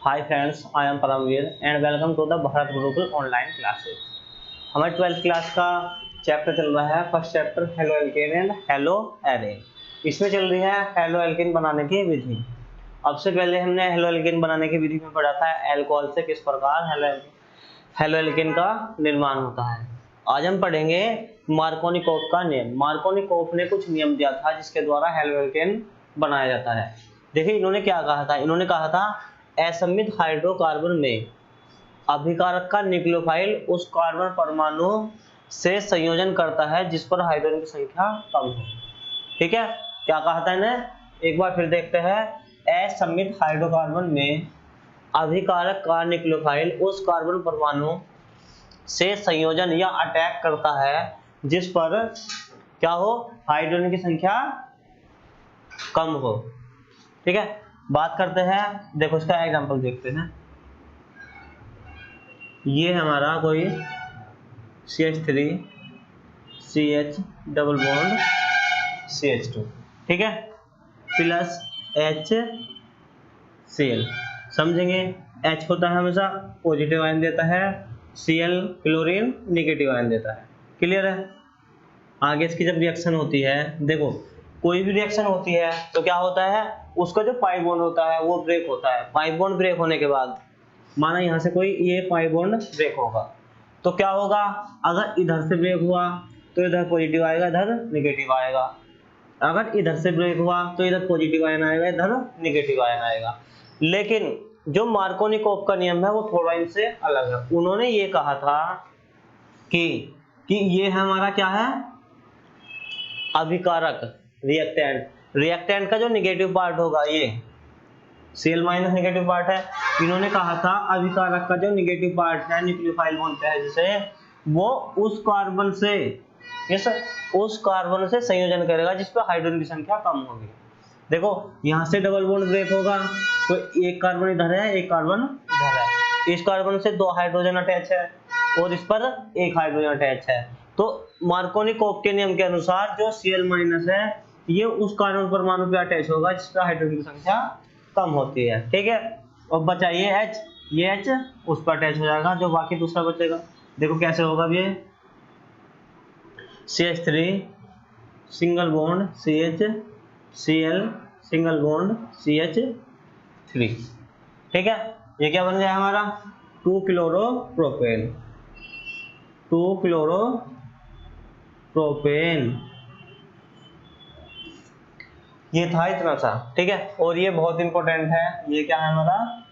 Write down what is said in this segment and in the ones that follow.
Hi friends, I am Paramvir and welcome to the Bharat Gurukul online classes. हमारे 12th class का chapter चल रहा है, first chapter haloalkane and haloarene. इसमें चल रही है हेलो एल्केन बनाने की विधि। अब से पहले हमने हेलो एल्केन बनाने की विधि में पढ़ा था अल्कोहल से किस प्रकार हेलो एल्केन का निर्माण होता है। आज हम पढ़ेंगे मार्कोनिकोव का नियम। मार्कोनिकोव ने कुछ नियम दिया था जिसके द्वारा हेलो एल्केन बनाया जाता है। देखिए इन्होंने क्या कहा था, इन्होंने कहा था असममित हाइड्रोकार्बन में अभिकारक का न्यूक्लियोफाइल उस कार्बन परमाणु से संयोजन करता है जिस पर हाइड्रोजन की संख्या कम हो। ठीक है, क्या कहा था इन्हें, एक बार फिर देखते हैं। असममित हाइड्रोकार्बन में अभिकारक का न्यूक्लियोफाइल उस कार्बन परमाणु से संयोजन या अटैक करता है जिस पर क्या हो, हाइड्रोजन की संख्या कम हो। ठीक है, बात करते हैं, देखो इसका एग्जांपल देखते हैं। ये हमारा कोई CH3 CH double bond CH2, ठीक है, प्लस HCl। समझेंगे, H होता है हमेशा पॉजिटिव आयन देता है, Cl क्लोरीन नेगेटिव आयन देता है। क्लियर है। आगे इसकी जब रिएक्शन होती है, देखो कोई भी रिएक्शन होती है तो क्या होता है, उसका जो पाई बॉन्ड होता है वो ब्रेक होता है। पाई बॉन्ड ब्रेक होने के बाद माना यहाँ से कोई ये पाई बॉन्ड ब्रेक होगा तो क्या होगा, अगर इधर से ब्रेक हुआ तो इधर पॉजिटिव आएगा, इधर नेगेटिव आएगा। अगर इधर से ब्रेक हुआ तो इधर पॉजिटिव आयन आएगा, इधर नेगेटिव आयन आएगा। लेकिन जो मार्कोनिकोव का नियम है वो थोड़ा इनसे अलग है। उन्होंने ये कहा था कि ये हमारा क्या है, अभिकारक रिएक्टेंट का जो नेगेटिव पार्ट होगा, ये Cl माइनस नेगेटिव पार्ट है। इन्होंने कहा था अभिकारक का जो नेगेटिव पार्ट है, न्यूक्लियोफाइल बोलते हैं जिसे, वो उस कार्बन से संयोजन करेगा जिस पर हाइड्रोजन की संख्या कम होगी। देखो यहाँ से डबल बॉन्ड ब्रेक होगा तो एक कार्बन इधर है, एक कार्बन इधर है। इस कार्बन से 2 हाइड्रोजन अटैच है और इस पर 1 हाइड्रोजन अटैच है। तो मार्कोनिकोव के नियम के अनुसार जो Cl माइनस है ये उस कार्बन परमाणु पे अटैच होगा जिस पर हाइड्रोजन की संख्या कम होती है। ठीक है, और बचा ये H, ये H उस पर अटैच हो जाएगा, जो बाकी दूसरा बचेगा। देखो कैसे होगा, ये CH3 single bond CH, Cl single bond CH3। ठीक है, ये क्या बन गया हमारा 2 क्लोरोप्रोपेन। ये था इतना सा। ठीक है, और ये बहुत इंपॉर्टेंट है, ये क्या है हमारा,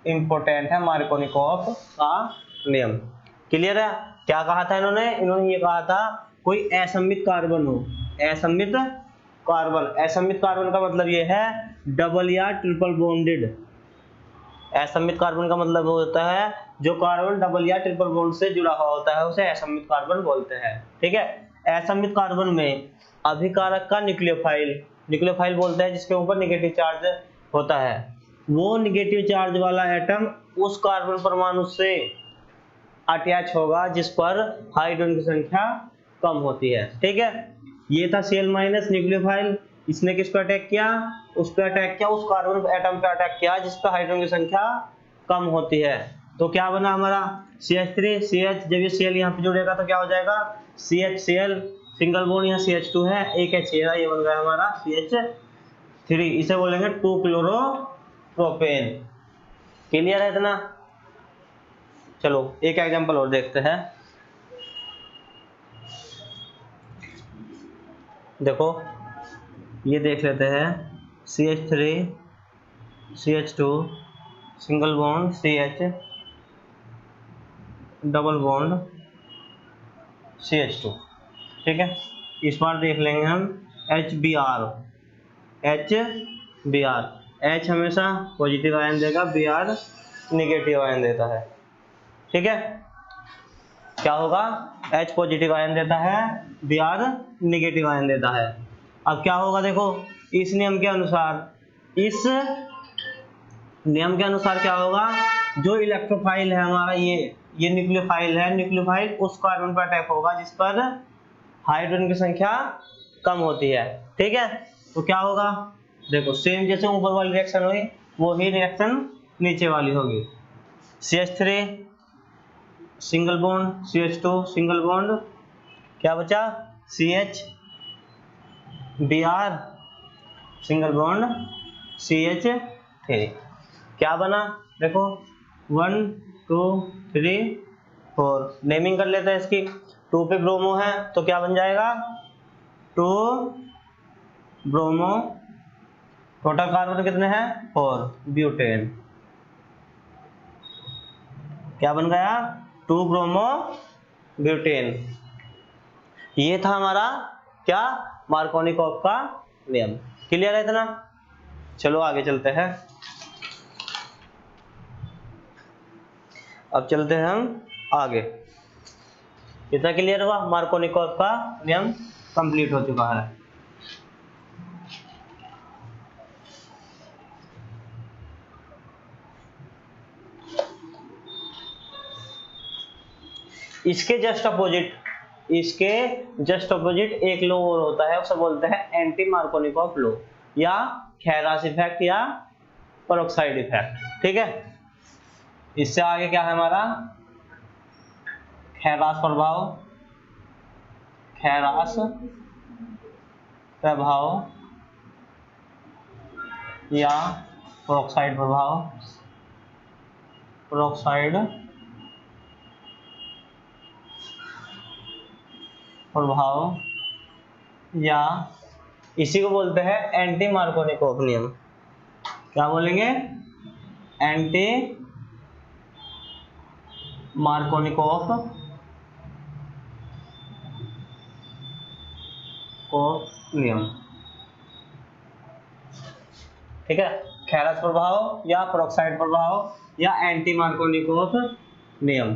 इंपॉर्टेंट है मार्कोनिकोव का नियम। क्लियर है। क्या कहा था इन्होंने ये कहा था कोई असममित कार्बन हो, असममित कार्बन का मतलब ये है डबल या ट्रिपल बॉन्डेड। असममित कार्बन का मतलब होता है जो कार्बन डबल या ट्रिपल बॉन्ड से जुड़ा हुआ होता है उसे असममित कार्बन बोलते हैं। ठीक है, असममित कार्बन में अभिकारक का न्यूक्लियोफाइल बोलते हैं जिसके ऊपर नेगेटिव चार्ज होता है। वो नेगेटिव चार्ज वाला एटम उस कार्बन परमाणु से अटैच होगा जिस पर हाइड्रोजन की संख्या कम होती है। ठीक है, ये था Cl माइनस न्यूक्लियोफाइल। इसने किस पर अटैक किया, उस पर अटैक किया, उस कार्बन एटम पर अटैक किया जिस पर हाइड्रोजन की संख्या कम होती है। तो क्या बना हमारा CH3 CH, जब ये Cl यहाँ पे जुड़ेगा तो क्या हो जाएगा CHCl सिंगल बॉन्ड, यहाँ CH2 है, एक H है, ये बन गया हमारा CH3। इसे बोलेंगे 2 क्लोरोप्रोपेन। क्लियर है इतना। चलो एक एग्जांपल और देखते हैं। देखो ये देख लेते हैं, CH3 CH2 single bond CH double bond CH2। ठीक है, इस बार देख लेंगे हम HBr। H हमेशा पॉजिटिव आयन देगा, Br नेगेटिव आयन देता है। ठीक है, क्या होगा, H पॉजिटिव आयन देता है, Br नेगेटिव आयन देता है। अब क्या होगा, देखो इस नियम के अनुसार क्या होगा, जो इलेक्ट्रोफाइल है हमारा, ये न्यूक्लियोफाइल है, न्यूक्लियोफाइल उस कार्बन पर अटैक होगा जिस पर हाइड्रोजन की संख्या कम होती है। ठीक है, तो क्या होगा, देखो सेम जैसे ऊपर वाली रिएक्शन हुई वो ही रिएक्शन नीचे वाली होगी। CH3 single bond, CH2 single bond, क्या बचा CH Br single bond CH3। क्या बना देखो 1 2 3 4। नेमिंग कर लेते हैं इसकी। 2 पे ब्रोमो है तो क्या बन जाएगा 2 ब्रोमो, टोटल कार्बन कितने हैं 4, ब्यूटेन। क्या बन गया 2 ब्रोमो ब्यूटेन। ये था हमारा क्या मार्कोनिकॉफ का नियम। क्लियर है इतना? चलो आगे चलते हैं। अब चलते हैं हम आगे। इतना क्लियर हुआ? मार्कोनिकॉफ का नियम कंप्लीट हो चुका है। इसके जस्ट अपोजिट एक लॉ और होता है, उसे बोलते हैं एंटी मार्कोनिकॉफ लॉ या खैरास इफेक्ट या पेरोक्साइड इफेक्ट। ठीक है, इससे आगे क्या है हमारा खैरास प्रभाव या पेरोक्साइड प्रभाव या इसी को बोलते हैं एंटी मार्कोनिकॉफ नियम। क्या बोलेंगे एंटी मार्कोनिकॉफ नियम। ठीक है, खैरास प्रभाव या पेरोक्साइड प्रभाव या एंटी मार्कोनिकॉफ नियम।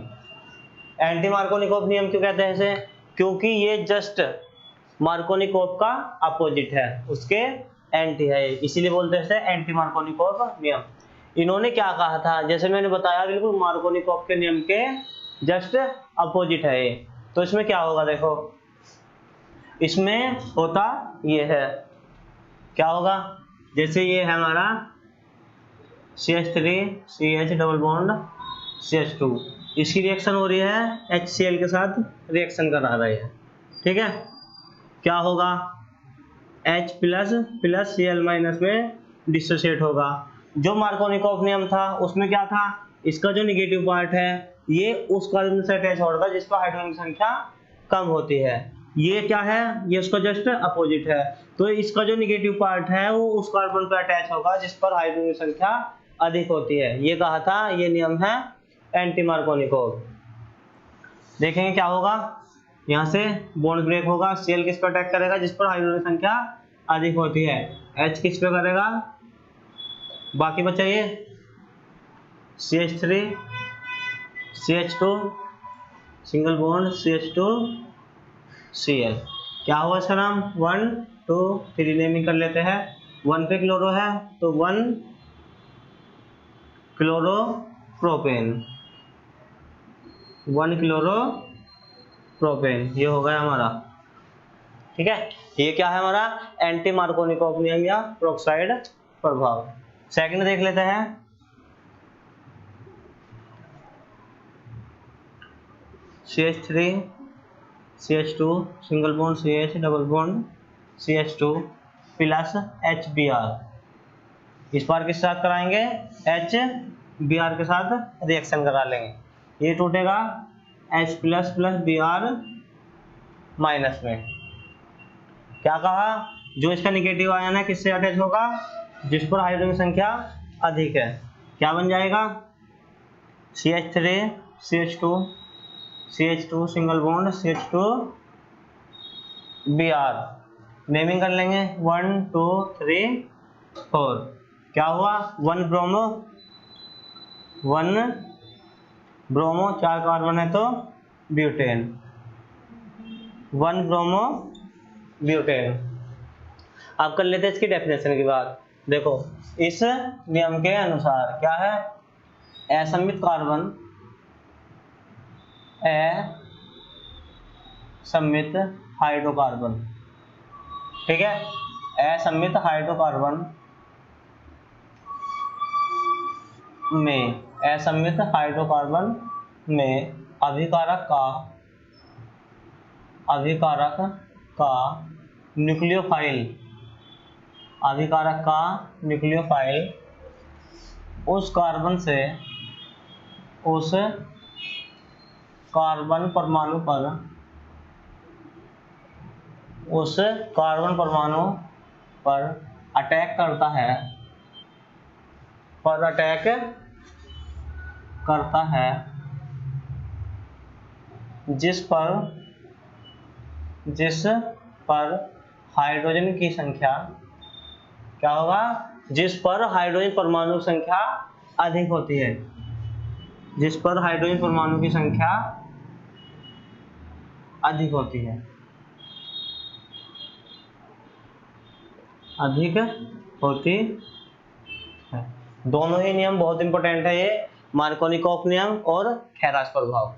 एंटी मार्कोनिकॉफ नियम क्यों कहते हैं इसे? क्योंकि ये जस्ट मार्कोनिकॉफ का अपोजिट है, उसके एंटी है, इसीलिए बोलते हैं एंटी मार्कोनिकॉफ नियम। इन्होंने क्या कहा था, जैसे मैंने बताया बिल्कुल मार्कोनिकॉफ के नियम के जस्ट अपोजिट है ये। तो इसमें क्या होगा देखो, इसमें होता ये है, क्या होगा जैसे ये है हमारा CH3 CH double bond CH2, इसकी रिएक्शन हो रही है HCl के साथ रिएक्शन करा रही है। ठीक है, क्या होगा H प्लस Cl माइनस में डिसोसिएट होगा। जो मार्कोनिकॉफ नियम था उसमें क्या था, इसका जो निगेटिव पार्ट है ये उस कार्बन से अटैच होगा जिस पर हाइड्रोजन की संख्या कम होती है। ये क्या है, ये उसका जस्ट अपोजिट है, तो इसका जो निगेटिव पार्ट है वो उस कार्बन पर अटैच होगा जिस पर हाइड्रोजन की संख्या अधिक होती है। ये कहा था, ये नियम है एंटी मार्कोनिकॉफ। देखेंगे क्या होगा, यहाँ से बॉन्ड ब्रेक होगा, Cl किस पर अटैक करेगा जिस पर हाइड्रोजन की संख्या अधिक होती है, H किस पे करेगा, बाकी बचा ये CH3 CH2 single bond CH2 Cl। क्या होगा इसका नाम 1 2 3 नेमिंग कर लेते हैं। 1 पे क्लोरो है तो 1 क्लोरोप्रोपेन, 1 क्लोरोप्रोपेन, ये हो गया हमारा। ठीक है, ये क्या है हमारा एंटी मार्कोनिकॉफ नियम या पेरोक्साइड प्रभाव। सेकंड देख लेते हैं, CH3 CH2 single bond CH double bond CH2 plus HBr। इस बार किस साथ कराएंगे, HBr के साथ रिएक्शन करा लेंगे, ये टूटेगा H प्लस Br माइनस में। क्या कहा, जो इसका निगेटिव आयन है किससे अटैच होगा, जिस पर हाइड्रोजन की संख्या अधिक है। क्या बन जाएगा CH3 CH2 single bond CH2 Br। Naming कर लेंगे 1 2 3 4। क्या हुआ 1 ब्रोमो 4 कार्बन है तो ब्यूटेन, 1 ब्रोमो ब्यूटेन। अब कर लेते हैं इसकी डेफिनेशन की बात। देखो इस नियम के अनुसार क्या है, असमित कार्बन असमित हाइड्रोकार्बन। ठीक है, असमित हाइड्रोकार्बन में असममित हाइड्रोकार्बन में अभिकारक का न्यूक्लियोफाइल उस कार्बन परमाणु पर अटैक करता है जिस पर हाइड्रोजन की संख्या क्या होगा, जिस पर हाइड्रोजन परमाणु संख्या अधिक होती है, जिस पर हाइड्रोजन परमाणु की संख्या अधिक होती है, दोनों ही नियम बहुत इंपॉर्टेंट है, ये मार्कोनिकॉफ नियम और खैरास प्रभाव।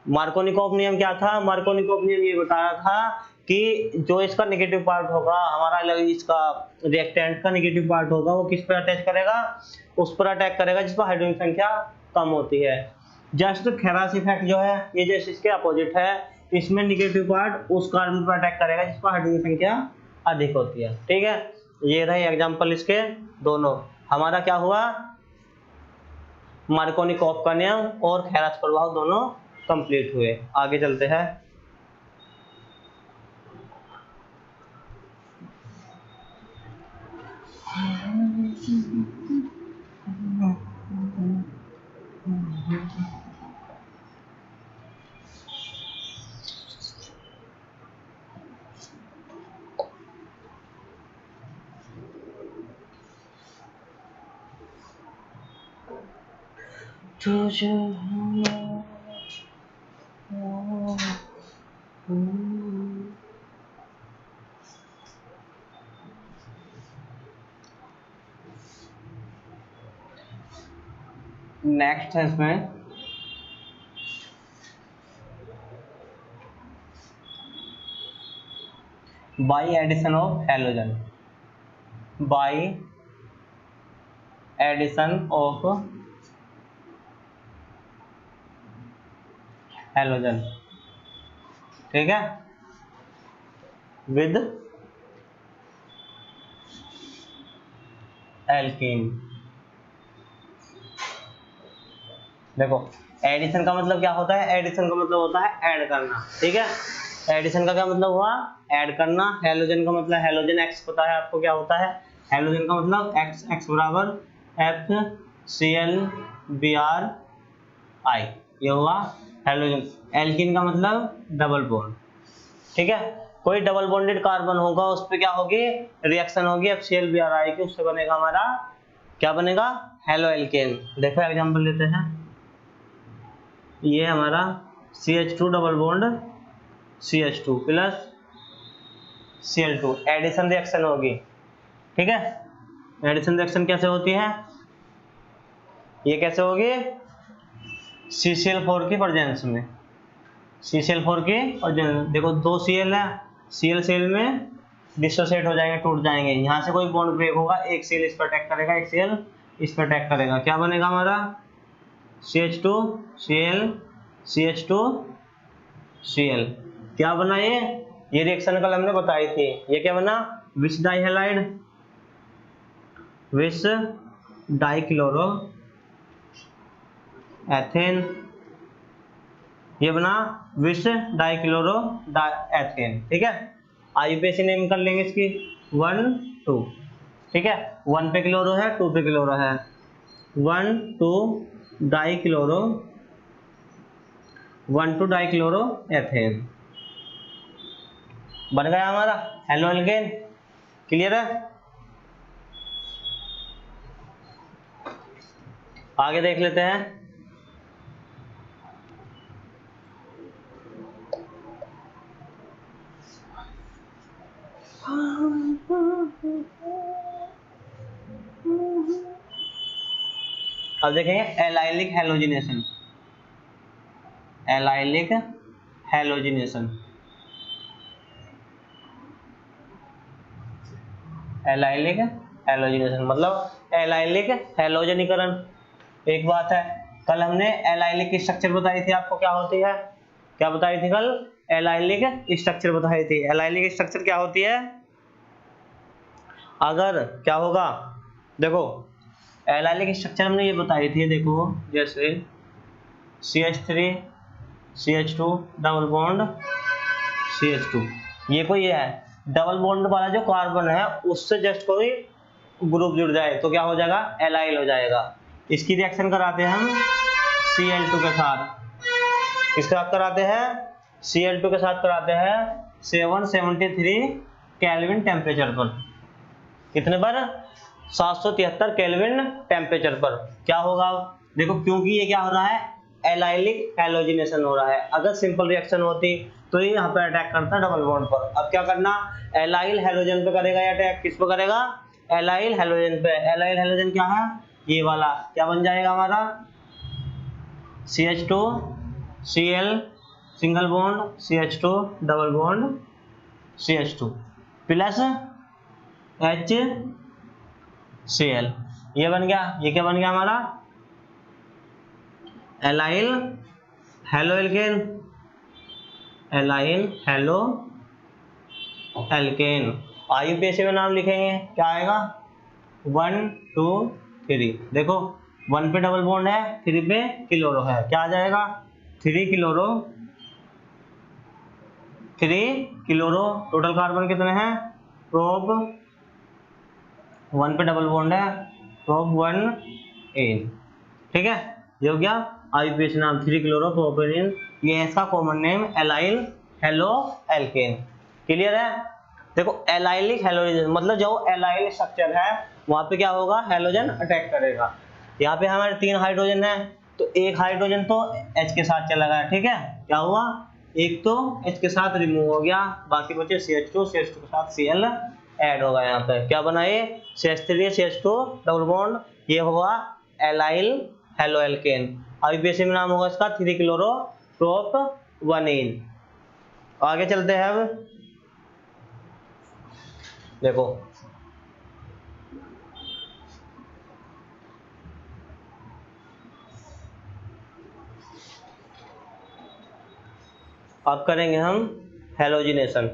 मार्कोनिकॉफ नियम क्या था? मार्कोनिकॉफ नियम ये बता रहा था कि जो इसका नेगेटिव पार्ट होगा, हमारा इसका रिएक्टेंट का नेगेटिव पार्ट होगा, वो किस पर अटैच करेगा? उस पर अटैक करेगा जिस पर हाइड्रोजन संख्या कम होती है। जस्ट खैरास इफेक्ट जो है ये जस्ट इसके अपोजिट है, इसमें नेगेटिव पार्ट उस कार्बन पर अटैक करेगा जिस पर हाइड्रोजन संख्या अधिक होती है। ठीक है, ये रहे एग्जांपल इसके दोनों। हमारा क्या हुआ? मार्कोनिकॉफ का नियम और खैरास प्रभाव दोनों कंप्लीट हुए। आगे चलते हैं। नेक्स्ट है इसमें by addition of halogen, by addition of halogen, ठीक है, विद एल्कीन। देखो एडिशन का मतलब क्या होता है? एडिशन का मतलब होता है ऐड करना। ठीक है, एडिशन का क्या मतलब हुआ? ऐड करना। हैलोजन का मतलब, हैलोजन एक्स पता है आपको क्या होता है? हैलोजन का मतलब एक्स बराबर FCl Br I, ये हुआ हैलोजन। एल्कीन का मतलब डबल बॉन्ड। ठीक है, कोई डबल बॉन्डेड कार्बन होगा उस पे क्या होगी? रिएक्शन होगी FCl Br I की, उससे बनेगा हमारा क्या बनेगा? Hello alkene. देखो एग्जांपल लेते हैं, ये हमारा CH2 double bond CH2 plus Cl2, addition reaction होगी। ठीक है, एडिशन रिएक्शन कैसे होती है? ये कैसे होगी? CCl4 की प्रेजेंस में, CCl4 की प्रेजेंस। देखो दो Cl है, Cl Cl में डिसोसिएट हो जाएंगे, टूट जाएंगे, यहाँ से कोई बॉन्ड ब्रेक होगा, एक Cl इस पर अटैक करेगा, एक Cl इस पर अटैक करेगा, क्या बनेगा हमारा? CH2 Cl CH2 Cl। क्या बना ये रिएक्शन कल हमने बताई थी। ये क्या बना? विस डाइहैलाइड, विस डाइक्लोरो एथेन, ये बना विस डाइक्लोरो एथेन। ठीक है, आईयूपीएसी नेम कर लेंगे इसकी 1 2। ठीक है, 1 पे क्लोरो है, 2 पे क्लोरो है, 1 2 डाइक्लोरो, 1 2 डाइक्लोरो एथेन बन गया हमारा हैलो एल्केन। क्लियर है? आगे देख लेते हैं। अब देखेंगे allylic halogenation, allylic halogenation, allylic halogenation मतलब एलाइलिक हैलोजनीकरण। एक बात है, कल हमने एलाइलिक स्ट्रक्चर बताई थी आपको, क्या होती है, क्या बताई थी कल, एलाइलिक स्ट्रक्चर बताई थी। एलाइलिक स्ट्रक्चर क्या होती है, अगर क्या होगा, देखो एलाइलिक स्ट्रक्चर हमने ये बताई थी, देखो जैसे CH3 CH2 double bond CH2, ये कोई है डबल बॉन्ड वाला जो कार्बन है उससे जस्ट कोई ग्रुप जुड़ जाए तो क्या हो जाएगा, एलाइल हो जाएगा। इसकी रिएक्शन कराते हैं हम Cl2 के साथ, किसके साथ कराते हैं, Cl2 के साथ कराते हैं 773 केल्विन टेम्परेचर पर। कितने पर, 773 केल्विन टेम्परेचर पर। क्या होगा, देखो क्योंकि ये क्या हो रहा है, एलाइलिक हैलोजिनेशन हो रहा है। अगर सिंपल रिएक्शन होती तो ये यहाँ पे अटैक करता डबल बॉन्ड पर। अब क्या करना, एलाइल हैलोजन पे करेगा या अटैक, किस पे करेगा, एलाइल हैलोजन पे। एलाइल हैलोजन क्या है, ये वाला, क्या बन जाएगा हमारा CH2 Cl single bond CH2 double bond CH2 plus HCl, ये बन गया। ये क्या बन गया हमारा, allyl halo alkane, allyl halo alkane. IUPAC में नाम लिखेंगे, क्या आएगा 1 2 3। देखो 1 पे डबल बॉन्ड है, 3 पे क्लोरो है, क्या आ जाएगा 3 क्लोरो, 3 क्लोरो। टोटल कार्बन कितने हैं, प्रोप 1 पे डबल बॉन्ड है, प्रोप 1 एन, ठीक है। ये हो गया IUPAC नाम 3 क्लोरो प्रोपेनिन, ये है इसका common name allyl halo alkane. Clear है। देखो एलाइलिक हैलोजन मतलब जो एलाइल स्ट्रक्चर है वहां पे क्या होगा, हैलोजन अटैक करेगा। यहाँ पे हमारे 3 हाइड्रोजन है तो एक हाइड्रोजन तो H के साथ चला गया, ठीक है। क्या हुआ, एक तो H के साथ रिमूव हो गया, बाकी बचे CH2 के साथ Cl ऐड होगा। यहाँ पे क्या बना, ये CH3 CH2 डबल बॉन्ड, ये होगा एलाइल हेलो एल्केन। IUPAC में नाम होगा इसका 3 क्लोरो प्रोप 1 एन। आगे चलते हैं। अब देखो अब करेंगे हम हैलोजिनेशन।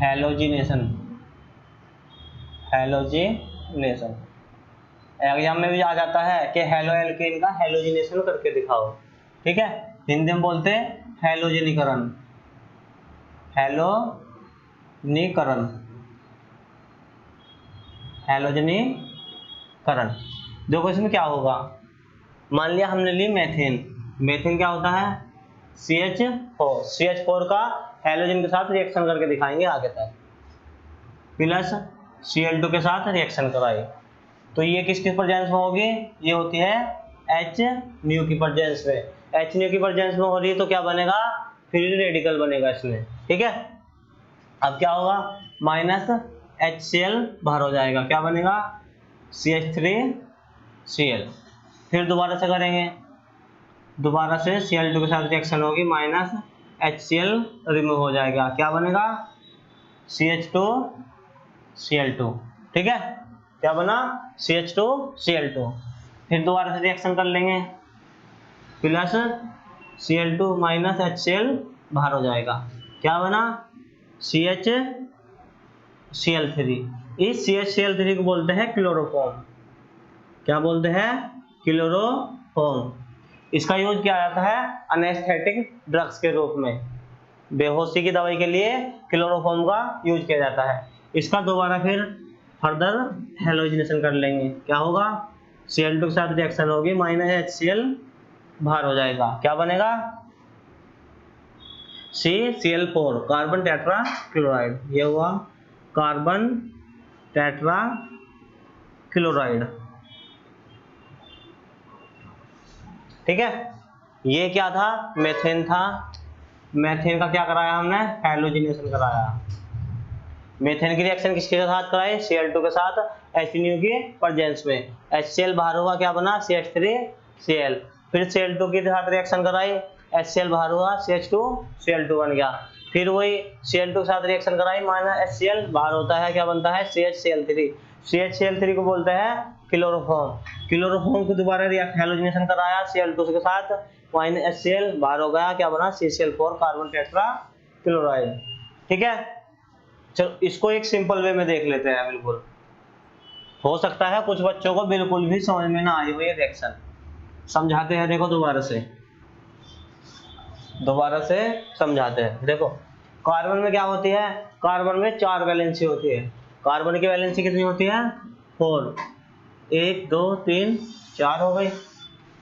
हैलोजिनेशन हैलोजिनेशन एग्जाम में भी आ जाता है कि हेलो एल्केन का हैलोजिनेशन करके दिखाओ, ठीक है। हिंदी में बोलते हैं हैलोजनीकरण, हैलोजनीकरण, हैलोजनीकरण। देखो इसमें क्या होगा, मान लिया हमने ली मेथेन। मेथेन क्या होता है, CH4 का हैलोजन के साथ रिएक्शन करके दिखाएंगे आगे तक, प्लस Cl2 के साथ रिएक्शन कराए तो ये किसके प्रेजेंस में होगी, ये होती है HNu की प्रेजेंस में। HNu की प्रेजेंस में हो रही है तो क्या बनेगा, फ्री रेडिकल बनेगा इसमें, ठीक है। अब क्या होगा, माइनस HCl बाहर हो जाएगा, क्या बनेगा CH3Cl। फिर दोबारा से करेंगे, दोबारा से Cl2 के साथ रिएक्शन होगी, माइनस HCl रिमूव हो जाएगा, क्या बनेगा CH2Cl2, ठीक है। क्या बना CH2Cl2। फिर दोबारा से रिएक्शन कर लेंगे, प्लस Cl2 माइनस HCl बाहर हो जाएगा, क्या बना CHCl3। इस CHCl3 को बोलते हैं क्लोरोफॉर्म। क्या बोलते हैं, क्लोरोफॉर्म। इसका यूज किया जाता है एनेस्थेटिक ड्रग्स के रूप में, बेहोशी की दवाई के लिए क्लोरोफॉर्म का यूज किया जाता है। इसका दोबारा फिर फर्दर हैलोजिनेशन कर लेंगे, क्या होगा Cl2 के साथ रिएक्शन होगी, माइनस HCl बाहर हो जाएगा, क्या बनेगा CCl4 कार्बन टेट्रा क्लोराइड। ये हुआ कार्बन टेट्रा क्लोराइड, ठीक है। ये क्या था, मेथेन था। मेथेन का क्या कराया हमने, हैलोजिनेशन कराया। मेथेन की रिएक्शन किसके साथ कराई, Cl2 के साथ HNu की प्रेजेंस में। HCl बाहर हुआ, क्या बना CH3Cl। फिर Cl2 के साथ रिएक्शन कराई, HCl बाहर हुआ, CH2Cl2 बन गया। फिर वही Cl2 के साथ रिएक्शन कराई, माइनस HCl बाहर होता है, क्या बनता है CHCl3। CH-Cl3 को बोलते हैं क्लोरोफॉर्म। क्लोरोफॉर्म को दोबारा हैलोजिनेशन कराया Cl2 के साथ, HCl बाहर हो गया, क्या बना CCl4 कार्बन टेट्रा क्लोराइड। ठीक है, चलो इसको एक सिंपल वे में देख लेते हैं। बिल्कुल हो सकता है कुछ बच्चों को बिल्कुल भी समझ में ना आई हो ये रिएक्शन, समझाते हैं। देखो दोबारा से समझाते हैं। देखो कार्बन में क्या होती है, कार्बन में 4 वैलेंसी होती है। कार्बन की वैलेंसी कितनी होती है 4, 1 2 3 4 हो गई,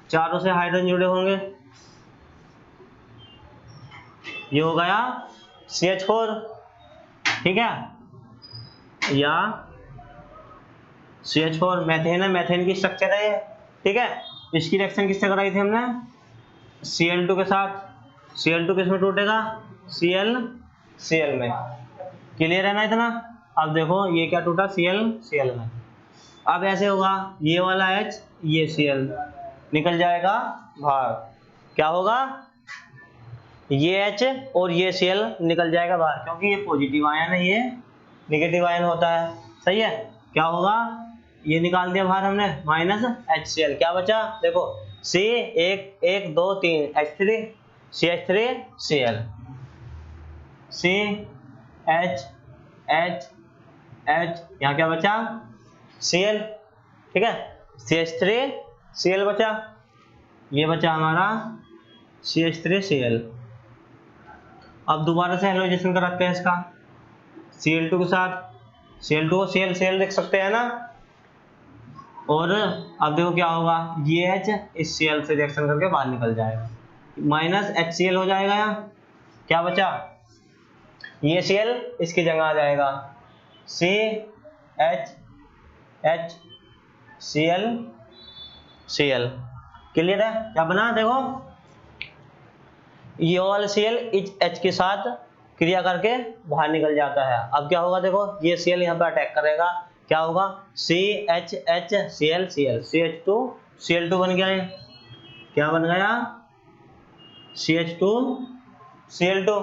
चारों से हाइड्रोजन जुड़े होंगे, ये हो गया CH4। ठीक है, या CH4 मैथेन है, मैथेन की स्ट्रक्चर है ये। ठीक है, इसकी रिएक्शन किससे कराई थी हमने Cl2 के साथ। Cl2 किस में टूटेगा Cl में। क्लियर है ना इतना। अब देखो ये क्या टूटा Cl में। अब ऐसे होगा, ये वाला H ये Cl निकल जाएगा बाहर, क्या होगा ये H और ये Cl निकल जाएगा बाहर, क्योंकि ये पॉजिटिव आयन है, ये नेगेटिव आयन होता है। सही है, क्या होगा ये निकाल दिया बाहर हमने -HCl, क्या बचा देखो C 1 2 3 H3 CH3Cl, CH यहाँ क्या बचा Cl। ठीक है, CH3Cl बचा, ये बचा हमारा CH3Cl। अब दोबारा से हैलोजिनेशन कराते हैं इसका Cl2 के साथ। Cl2 को Cl लिख सकते हैं ना। और अब देखो क्या होगा, ये H इस Cl से रिएक्शन करके बाहर निकल जाएगा, -HCl हो जाएगा। यहाँ क्या बचा ये Cl इसकी जगह आ जाएगा CHCl। क्लियर है, क्या बना देखो ये वाला Cl इस H के साथ क्रिया करके बाहर निकल जाता है। अब क्या होगा देखो ये Cl यहाँ पे अटैक करेगा, क्या होगा CHCl CH2Cl2 बन गया है। क्या बन गया CH2Cl2।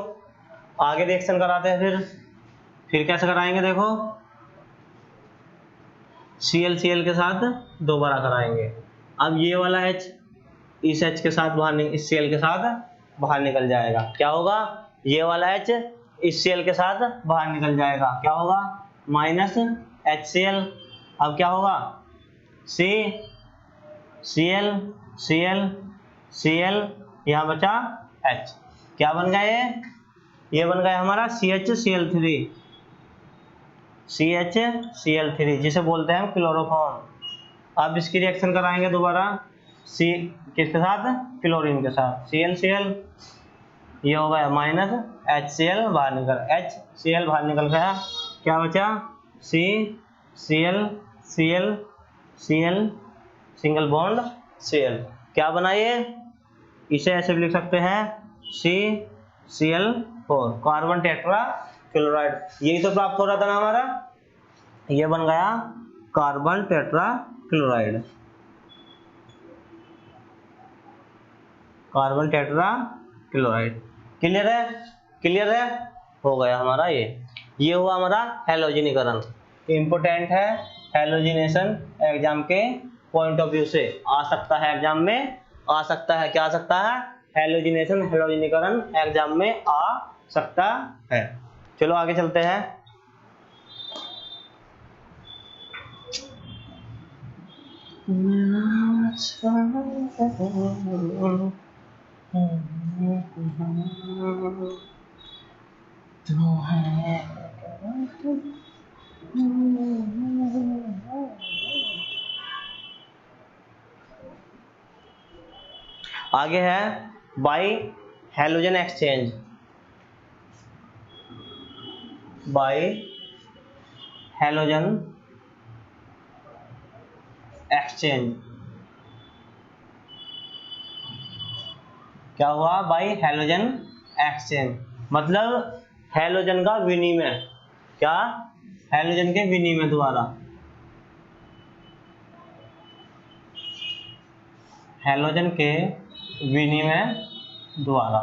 आगे रिएक्शन कराते हैं, फिर कैसे कराएंगे देखो Cl के साथ दोबारा कराएंगे। अब ये वाला H इस H के साथ बाहर, इस Cl के साथ बाहर निकल जाएगा, क्या होगा ये वाला H इस Cl के साथ बाहर निकल जाएगा, क्या होगा -HCl। अब क्या होगा CCl यहाँ बचा H, क्या बन गया ये बन गया हमारा CHCl3 जिसे बोलते हैं क्लोरोफॉर्म। अब इसकी रिएक्शन कराएंगे दोबारा किसके साथ क्लोरीन के साथ ClCl, ये हो गया -HCl बाहर निकल, HCl बाहर निकल गया, क्या बचा CCl सिंगल बॉन्ड Cl। क्या बना ये, इसे ऐसे भी लिख सकते हैं CCl4 कार्बन टेट्रा क्लोराइड। यही तो प्राप्त हो रहा था ना हमारा, ये बन गया carbon tetra chloride, carbon tetra chloride. Clear है, हो गया हमारा ये हुआ हमारा हैलोजनीकरण। इंपोर्टेंट है हैलोजिनेशन, एग्जाम के पॉइंट ऑफ व्यू से आ सकता है, एग्जाम में आ सकता है। क्या आ सकता है हैलोजिनेशन, हैलोजनीकरण एग्जाम में आ सकता है। चलो आगे चलते हैं। आगे है by halogen exchange, by halogen exchange. क्या हुआ बाई हैलोजन एक्सचेंज, मतलब हैलोजन का विनिमय, क्या हैलोजन के विनिमय द्वारा, हैलोजन के विनिमय द्वारा।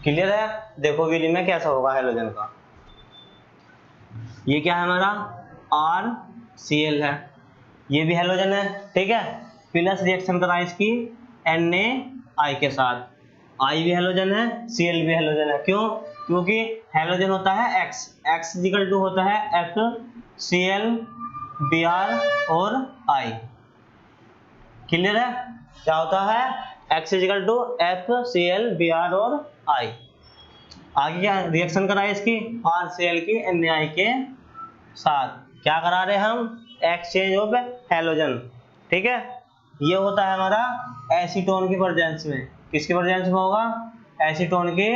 क्लियर है? देखो विनिमय कैसा होगा हेलोजन का, ये क्या है हमारा RCl है, ये भी हेलोजन है, ठीक है, प्लस रिएक्शन करा इसकी NaI के साथ, I भी हेलोजन है, Cl भी हेलोजन है, क्यों? क्योंकि हेलोजन होता है X इक्वल टू होता है FCl Br और I। क्लियर है? क्या होता है X equal to FCl Br और I। आगे क्या रिएक्शन करा है इसकी RCl की NaI के साथ, क्या करा रहे हम एक्सचेंज ऑफ हेलोजन, ठीक है। ये होता है हमारा एसीटोन की प्रेजेंस में, किसकी प्रेजेंस में होगा? एसीटोन के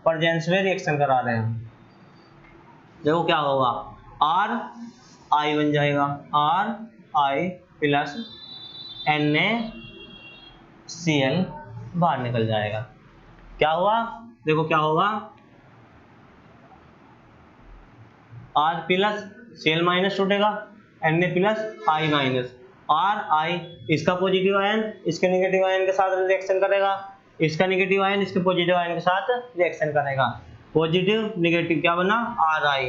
प्रेजेंस में रिएक्शन करा रहे हैं। देखो क्या होगा RI बन जाएगा, RI प्लस NaCl बाहर निकल जाएगा। क्या हुआ? देखो क्या होगा R प्लस Cl माइनस छूटेगा, Na plus I minus RI, इसका पॉजिटिव आयन इसके नेगेटिव आयन के साथ रिएक्शन करेगा, इसका नेगेटिव आयन इसके पॉजिटिव आयन के साथ रिएक्शन करेगा, पॉजिटिव नेगेटिव क्या बना RI,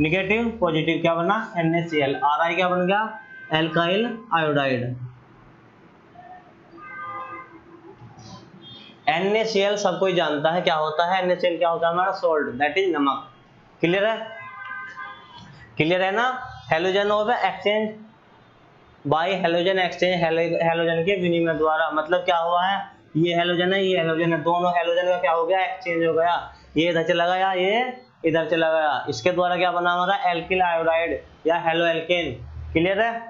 नेगेटिव पॉजिटिव क्या बना NaCl, RI क्या बन गया एल्काइल आयोडाइड। NaCl सब कोई जानता है क्या होता है, NaCl क्या होता है हमारा सोल्ट, दैट इज नमक। क्लियर है? क्लियर है ना? Halogen of exchange bye halogen exchange, halogen के विनिमय द्वारा, मतलब क्या हुआ है ये हेलोजन है ये हेलोजन है, दोनों हेलोजन का क्या हो गया एक्सचेंज हो गया, ये इधर चला गया ये इधर चला गया, इसके द्वारा क्या बना हमारा एल्किल आयोडाइड या हेलो एल्केन। क्लियर है?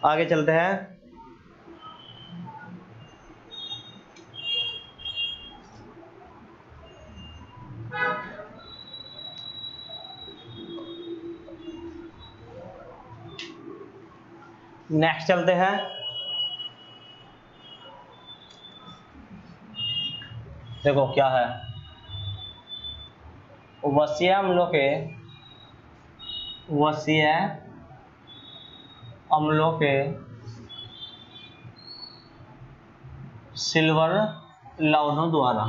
आगे चलते हैं। नेक्स्ट चलते हैं। देखो क्या है वसीय अम्लों के सिल्वर लवणों द्वारा,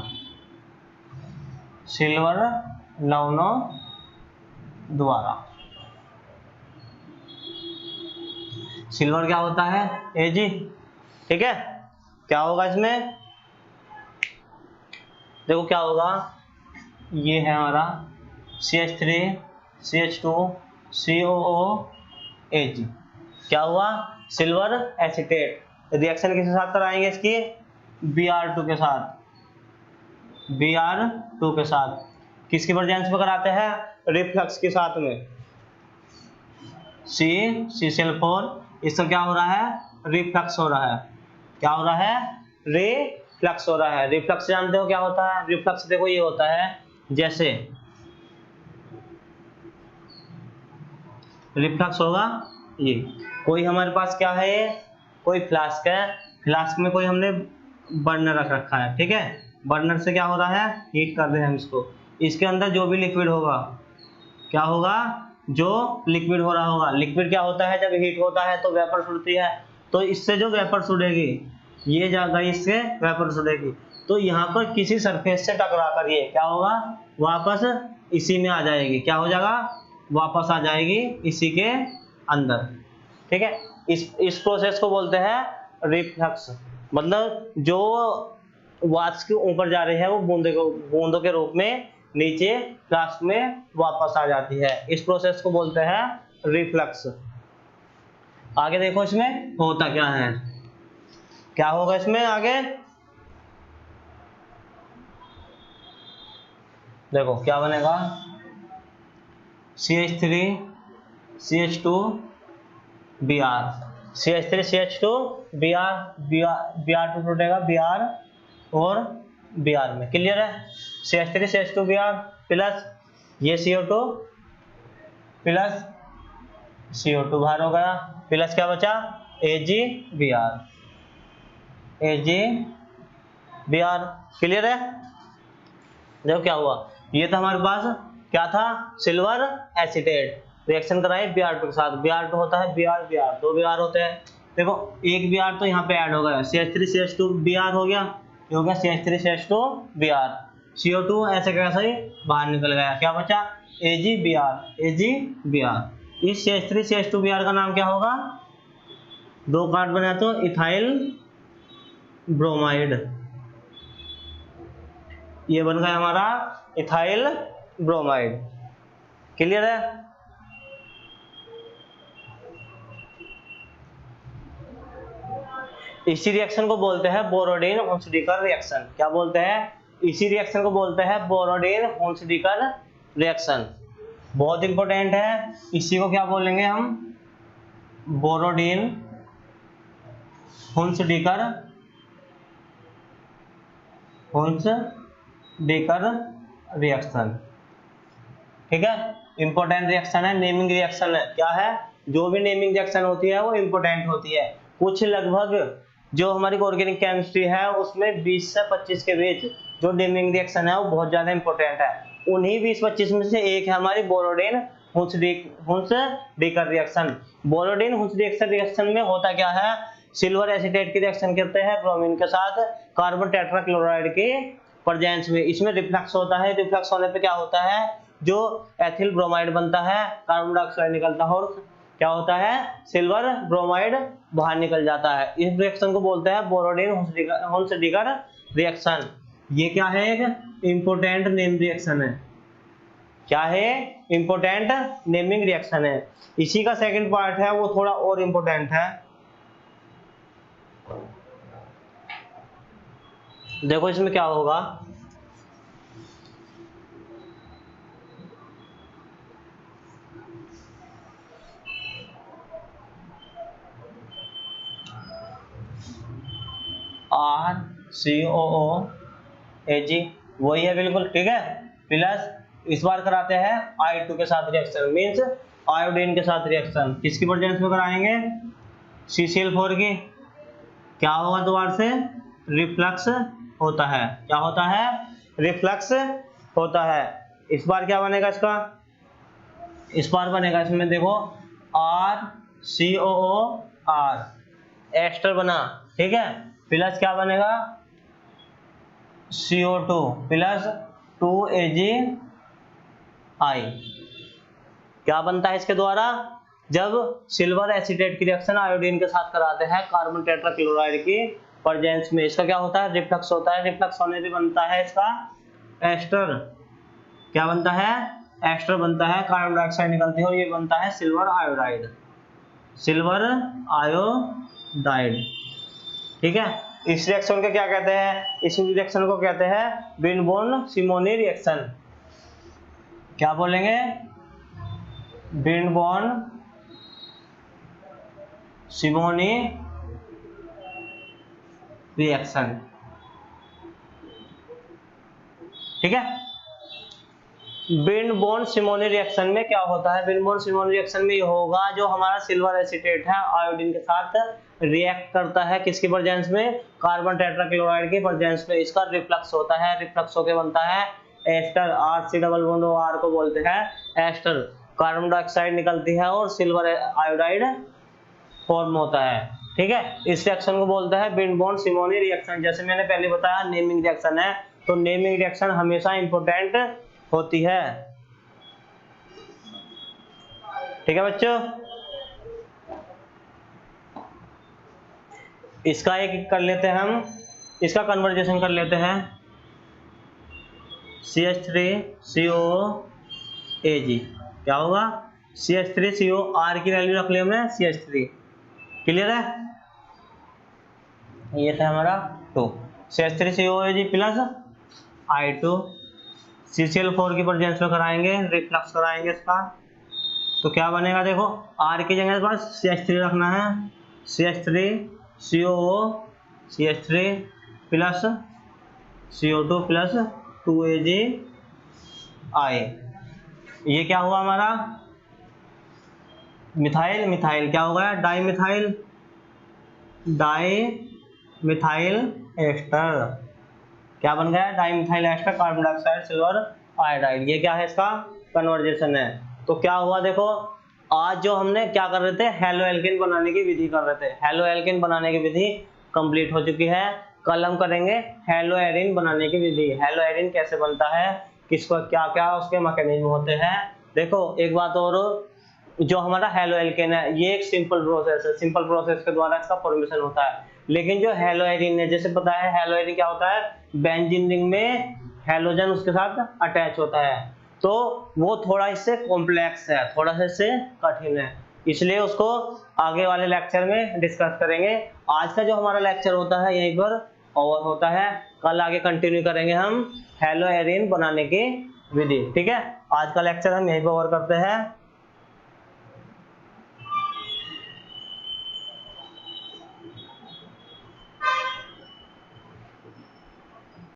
सिल्वर क्या होता है Ag, ठीक है। क्या होगा इसमें? देखो क्या होगा, ये है हमारा CH3 CH2 COOH, क्या हुआ सिल्वर एसीटेट, रिएक्शन किसके साथ कराएंगे इसकी Br2 के साथ, किसकी प्रेजेंस में कराते हैं रिफ्लक्स के साथ में CCl4, इसका क्या हो रहा है रिफ्लक्स हो रहा है, क्या हो रहा है रिफ्लक्स हो रहा है। रिफ्लक्स जानते हो क्या होता है? रिफ्लक्स देखो ये होता है जैसे रिफ्लक्स होगा ये, कोई हमारे पास क्या है ये कोई फ्लास्क है, फ्लास्क में कोई हमने बर्नर रख रखा है, ठीक है, बर्नर से क्या हो रहा है हीट कर रहे हैं हम इसको, इसके अंदर जो भी लिक्विड होगा क्या होगा जो लिक्विड हो रहा होगा, लिक्विड क्या होता है जब हीट होता है तो वेपर उड़ती है, तो इससे जो वेपर उड़ेगी ये जाएगा इससे वेपर उड़ेगी, तो यहाँ पर किसी सरफेस से टकरा कर ये क्या होगा वापस इसी में आ जाएगी, क्या हो जाएगा वापस आ जाएगी इसी के अंदर, ठीक है। इस प्रोसेस को बोलते हैं रिफ्लक्स, मतलब जो वाष्प के ऊपर जा रही है वो बूंदों के रूप में नीचे फ्लास्क में वापस आ जाती है, इस प्रोसेस को बोलते हैं रिफ्लक्स। आगे देखो इसमें होता क्या है, क्या होगा इसमें आगे देखो क्या बनेगा CH3 CH2 Br, CH3 CH2 Br2 टूटेगा Br और Br में। क्लियर है? CH3 CH2 Br प्लस ये CO2 प्लस CO2 बाहर हो गया, प्लस क्या बचा AgBr, AgBr। क्लियर है? देखो क्या हुआ, ये था हमारे पास क्या था सिल्वर एसीटेट, रिएक्शन कराए Br2 के साथ, Br2 होता है Br दो Br होते हैं, देखो एक Br तो यहाँ पे ऐड हो गया, CH3 CH2 Br हो गया, ये हो गया CH3 CH2 Br, CO2 ऐसे कैसे ही बाहर निकल गया, क्या बचा AgBr। इस CH3 CH2Br का नाम क्या होगा, 2 कार्बन है तो इथाइल ब्रोमाइड, ये बन गया हमारा इथाइल ब्रोमाइड। क्लियर है। इसी रिएक्शन को बोलते हैं बोरोडिन हुंसडीकर रिएक्शन। क्या बोलते हैं, इसी रिएक्शन को बोलते हैं बोरोडिन हुंसडीकर रिएक्शन। बहुत इंपॉर्टेंट है, इसी को क्या बोलेंगे हम, बोरोडिन हुंसडीकर रिएक्शन। ठीक है, इंपॉर्टेंट रिएक्शन है, नेमिंग रिएक्शन है। क्या है, जो भी नेमिंग रिएक्शन होती है वो इंपॉर्टेंट होती है। कुछ लगभग जो हमारी ऑर्गेनिक केमिस्ट्री है उसमें 20 से 25 के बीच जो नेमिंग रिएक्शन है वो बहुत ज्यादा इंपॉर्टेंट है। उन्हीं 20-25 में से एक है हमारी बोरोडिन हुंसडीकर रिएक्शन। बोरोडिन हुंसडीकर रिएक्शन में होता क्या है, सिल्वर एसीटेट की रिएक्शन करते हैं ब्रोमीन के साथ कार्बन टेट्राक्लोराइड के प्रेजेंस में। इसमें रिफ्लक्स होता है, रिफ्लक्स होने पे क्या होता है, जो एथिल ब्रोमाइड बनता है, कार्बन डाइऑक्साइड निकलता है और क्या होता है, सिल्वर ब्रोमाइड बाहर निकल जाता है। इस रिएक्शन को बोलते हैं बोरोडिन हुंसडीकर रिएक्शन। ये क्या है, एक इंपॉर्टेंट नेम रिएक्शन है। क्या है, इंपॉर्टेंट नेमिंग रिएक्शन है। इसी का सेकंड पार्ट है वो थोड़ा और इंपॉर्टेंट है। देखो इसमें क्या होगा, RCOOAg वही है बिल्कुल, ठीक है। प्लस इस बार कराते हैं I2 के साथ रिएक्शन, मींस आयोडीन के साथ रिएक्शन। किसकी प्रेजेंस में कराएंगे, CCl4 की। क्या होगा, दोबारा से रिफ्लक्स होता है। क्या होता है, रिफ्लक्स होता है। इस बार क्या बनेगा इसका, इस बार बनेगा इसमें देखो RCOOR एस्टर बना, ठीक है। प्लस क्या बनेगा, CO2 प्लस 2AgI। क्या बनता है इसके द्वारा, जब सिल्वर एसीटेट की रिएक्शन आयोडीन के साथ कराते हैं कार्बन टेट्राक्लोराइड की प्रेजेंस में, इसका क्या होता है, रिफ्लक्स होता है। रिफ्लक्स होने से बनता है इसका एस्टर। क्या बनता है, एस्टर बनता है, कार्बन डाइऑक्साइड निकलती है और ये बनता है सिल्वर आयोडाइड, सिल्वर आयोडाइड, ठीक है। इस रिएक्शन को क्या कहते हैं, इस रिएक्शन को कहते हैं विनबोर्न सिमोनी रिएक्शन। क्या बोलेंगे, विनबोर्न सिमोनी रिएक्शन, ठीक है। विनबोर्न सिमोनी रिएक्शन में क्या होता है, विनबोर्न सिमोनी रिएक्शन में ये होगा, जो हमारा सिल्वर एसीटेट है आयोडीन के साथ रिएक्ट करता है, किसकी प्रेजेंस में, कार्बन टेट्राक्लोराइड की प्रेजेंस में। इसका रिफ्लक्स होता है, रिफ्लक्स होकर बनता है ester. RC double bond R को बोलते हैं एस्टर। कार्बन डाइऑक्साइड निकलती है और सिल्वर आयोडाइड फॉर्म होता है, ठीक है। इस रिएक्शन को बोलता है विनबोर्न सिमोनी रिएक्शन। जैसे मैंने पहले बताया नेमिंग रिएक्शन है, तो नेमिंग रिएक्शन हमेशा इंपॉर्टेंट होती है, ठीक है बच्चों। इसका एक कर लेते हैं हम, इसका कन्वर्जेशन कर लेते हैं। CH3COAg क्या होगा, CH3CO R की वैल्यू रख ली हमने CH3, क्लियर है। ये था हमारा 2 CH3COAg प्लस I2 CCl4 की प्रेजेंस में कराएंगे, रिफ्लक्स कराएंगे इसका, तो क्या बनेगा, देखो R की जगह पर CH3 रखना है, CH3COO plus CO2 plus 2AgI। ये क्या हुआ हमारा, मिथाइल मिथाइल क्या हो गया, डाई मिथाइल एस्टर। क्या बन गया, dimethyl ester, carbon dioxide silver iodide. ये क्या है, इसका कन्वर्जेशन है। तो क्या हुआ, देखो आज जो हमने क्या कर रहे थे, हेलो एल्केन बनाने की विधि कर रहे थे। हेलो एल्केन बनाने की विधि कंप्लीट हो चुकी है। कल हम करेंगे हेलोएरिन बनाने की विधि। हेलोएरिन कैसे बनता है, किसको क्या क्या उसके मैकेनिज्म होते हैं। देखो एक बात और, जो हमारा हेलोएल्केन है ये एक सिंपल प्रोसेस है, सिंपल प्रोसेस के द्वारा इसका फॉर्मेशन होता है। लेकिन जो हेलोएरिन है, जैसे पता है हेलोएरिन क्या होता है, बेंजीन रिंग में हेलोजन उसके साथ अटैच होता है, तो वो थोड़ा इससे कॉम्प्लेक्स है, थोड़ा सा इससे कठिन है, इसलिए उसको आगे वाले लेक्चर में डिस्कस करेंगे। आज का जो हमारा लेक्चर होता है यहीं पर ओवर होता है, कल आगे कंटिन्यू करेंगे हम हेलोएरिन बनाने की विधि। ठीक है, आज का लेक्चर हम यहीं पर ओवर करते हैं।